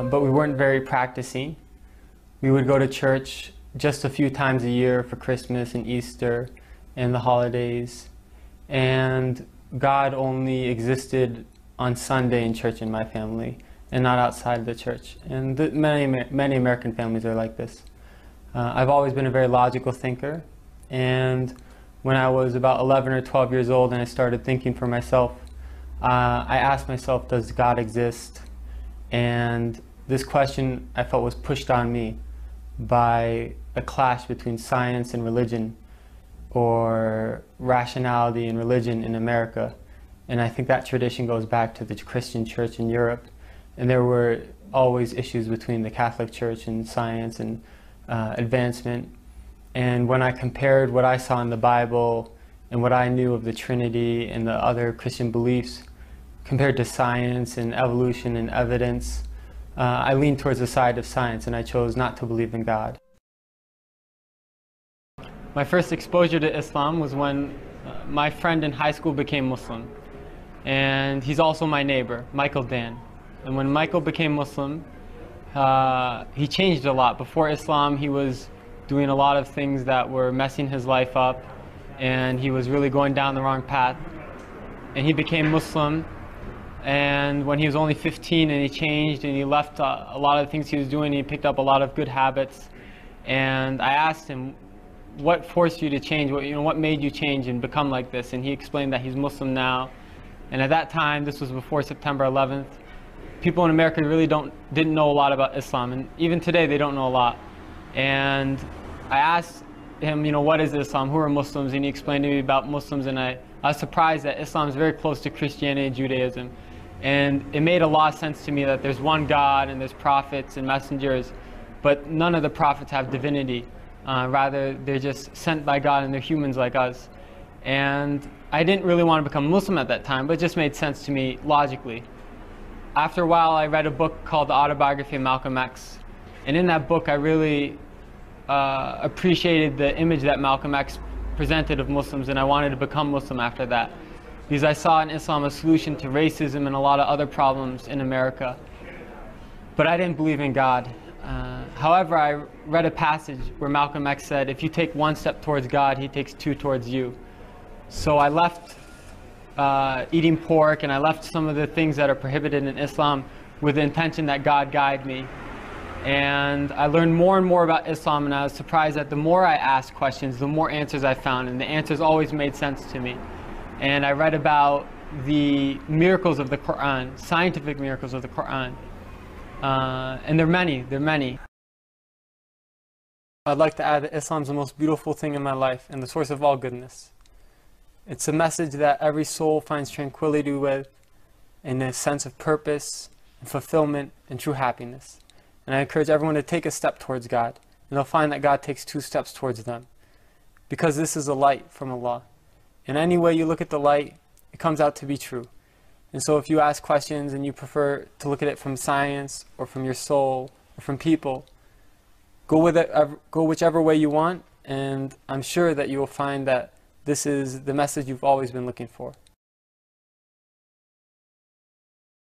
but we weren't very practicing. We would go to church just a few times a year for Christmas and Easter and the holidays. And God only existed on Sunday in church in my family and not outside the church. And many American families are like this. I've always been a very logical thinker. And when I was about 11 or 12 years old and I started thinking for myself, I asked myself, does God exist? And this question I felt was pushed on me by a clash between science and religion, or rationality and religion in America. And I think that tradition goes back to the Christian church in Europe. And there were always issues between the Catholic Church and science and advancement. And when I compared what I saw in the Bible and what I knew of the Trinity and the other Christian beliefs compared to science and evolution and evidence, I leaned towards the side of science, and I chose not to believe in God. My first exposure to Islam was when my friend in high school became Muslim. And he's also my neighbor, Michael Dan. And when Michael became Muslim, he changed a lot. Before Islam, he was doing a lot of things that were messing his life up, and he was really going down the wrong path. And he became Muslim, and when he was only 15, and he changed, and he left a lot of the things he was doing, he picked up a lot of good habits. And I asked him, what forced you to change? What made you change and become like this? And he explained that he's Muslim now. And at that time, this was before September 11th, people in America really didn't know a lot about Islam. And even today, they don't know a lot. And I asked him, what is Islam? Who are Muslims? And he explained to me about Muslims. And I was surprised that Islam is very close to Christianity and Judaism. And it made a lot of sense to me that there's one God and there's prophets and messengers, but none of the prophets have divinity. Rather, they're just sent by God and they're humans like us. And I didn't really want to become Muslim at that time, but it just made sense to me logically. After a while, I read a book called The Autobiography of Malcolm X. And in that book, I really appreciated the image that Malcolm X presented of Muslims, and I wanted to become Muslim after that. Because I saw in Islam a solution to racism and a lot of other problems in America. But I didn't believe in God. However, I read a passage where Malcolm X said, if you take one step towards God, he takes two towards you. So I left eating pork, and I left some of the things that are prohibited in Islam with the intention that God guide me. And I learned more and more about Islam, and I was surprised that the more I asked questions, the more answers I found, and the answers always made sense to me. And I read about the miracles of the Quran, scientific miracles of the Quran. And they're many. I'd like to add that Islam is the most beautiful thing in my life and the source of all goodness. It's a message that every soul finds tranquility with, and a sense of purpose and fulfillment and true happiness. And I encourage everyone to take a step towards God, and they'll find that God takes 2 steps towards them. Because this is a light from Allah. And any way you look at the light, it comes out to be true. And so if you ask questions and you prefer to look at it from science or from your soul or from people, go whichever way you want, and I'm sure that you will find that this is the message you've always been looking for.